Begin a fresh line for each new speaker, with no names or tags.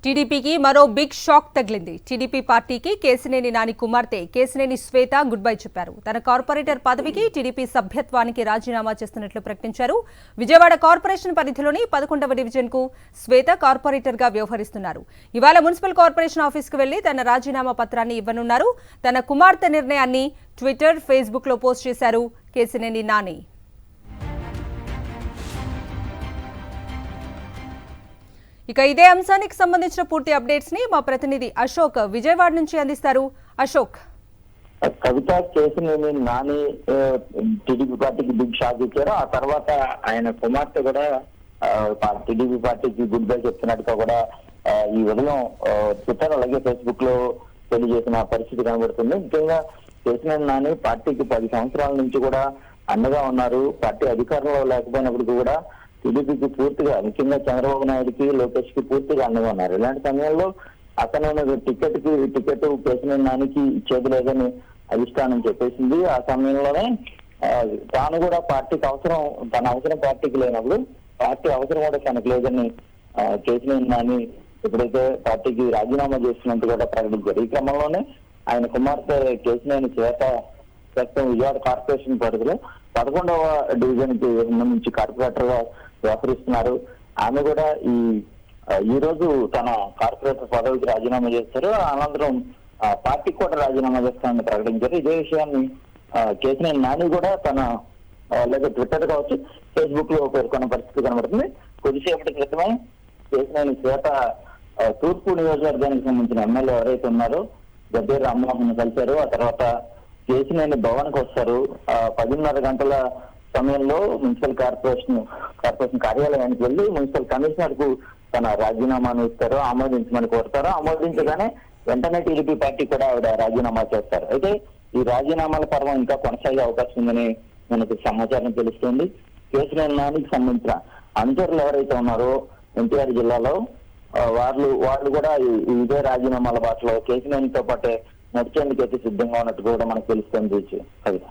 టీడీపీకి మరో big shock తగిలింది. టీడీపీ పార్టీకి కేశినేని నాని కుమార్తె కేశినేని శ్వేత గుడ్ బై చెప్పారు. తన కార్పొరేటర్ పదవికి టీడీపీ సభ్యత్వానికి రాజీనామా చేస్తున్నట్లు ప్రకటించారు. విజయవాడ కార్పొరేషన్ పరిధిలోని 11వ డివిజన్ కు శ్వేత కార్పొరేటర్ గా వ్యవహరిస్తున్నారు. ఇవాళ మున్సిపల్ కార్పొరేషన్ ఆఫీస్కు వెళ్లి తన రాజీనామా పత్రాన్ని ఇవ్వనున్నారు. తన కుమార్తె నిర్ణయాన్ని ట్విట్టర్, ఫేస్బుక్ లో పోస్ట్ చేశారు కేశినేని నాని. ఇక ఇదే అంశానికి సంబంధించిన పూర్తి అప్డేట్స్ ని మా ప్రతినిధి అశోక్ విజయవాడ నుంచి అందిస్తారు. అశోక్,
కవిత కేశినేని నాని టీడీపీ పార్టీకి బిగ్ షాక్ ఇచ్చారు. ఆ తర్వాత ఆయన కుమార్తె కూడా టీడీపీ పార్టీకి గుడ్ బై చెప్తున్నట్టుగా కూడా ఈ ఉదయం ట్విట్టర్ అలాగే ఫేస్బుక్ లో తెలియజేసిన పరిస్థితి కనబడుతుంది. ముఖ్యంగా కేశినేని నాని పార్టీకి 10 సంవత్సరాల నుంచి కూడా అండగా ఉన్నారు. పార్టీ అధికారంలో లేకపోయినప్పటికీ కూడా టీడీపీకి పూర్తిగా, ముఖ్యంగా చంద్రబాబు నాయుడుకి, లోకేష్ కి పూర్తిగా అండగా ఉన్నారు. ఇలాంటి సమయంలో అతను టికెట్ కేశినేని నానికి ఇచ్చేది లేదని అధిష్టానం చెప్పేసింది. ఆ సమయంలోనే తాను కూడా పార్టీకి అవసరం, తన అవసరం పార్టీకి లేనప్పుడు పార్టీ అవసరం కూడా తనకు లేదని కేశినేని నాని ఎప్పుడైతే పార్టీకి రాజీనామా చేస్తున్నట్టు కూడా ప్రకటించారు. ఈ క్రమంలోనే ఆయన కుమార్తె కేశినేని శ్వేత ప్రస్తుతం విజయవాడ కార్పొరేషన్ పరిధిలో 11వ డివిజన్ కి సంబంధించి కార్పొరేటర్ గా వ్యవహరిస్తున్నారు. ఆమె కూడా ఈ రోజు తన కార్పొరేటర్ పదవికి రాజీనామా చేస్తారు. అనంతరం పార్టీకి కూడా రాజీనామా చేస్తానని ప్రకటించారు. ఇదే విషయాన్ని కేశినేని నాని కూడా తన లేదా ట్విట్టర్ కావచ్చు, ఫేస్బుక్ లో పేర్కొన్న పరిస్థితి కనబడుతుంది. కొద్దిసేపటి క్రితమే కేశినేని శ్వేత తూర్పు నియోజకవర్గానికి సంబంధించిన ఎమ్మెల్యే ఎవరైతే ఉన్నారో గద్దె రామ్మోహన్ కలిశారు. ఆ తర్వాత కేశినేని భవన్కి వస్తారు. 10:30 గంటల సమయంలో మున్సిపల్ కార్పొరేషన్ కార్యాలయానికి వెళ్లి మున్సిపల్ కమిషనర్ కు తన రాజీనామాను ఇస్తారు, ఆమోదించమని కోరుతారు. ఆమోదించగానే వెంటనే టీడీపీ పార్టీ కూడా ఆవిడ రాజీనామా చేస్తారు. అయితే ఈ రాజీనామాల పర్వం ఇంకా కొనసాగే అవకాశం ఉందని మనకు సమాచారం తెలుస్తుంది. కేశినేని నానికి సంబంధించిన అనుచరులు ఎవరైతే ఉన్నారో ఎన్టీఆర్ జిల్లాలో వాళ్ళు కూడా ఇదే రాజీనామాల బాటలో కేశినేనితో పాటే నడిచేందుకైతే సిద్ధంగా ఉన్నట్టు కూడా మనకు తెలుస్తుంది. కవిత.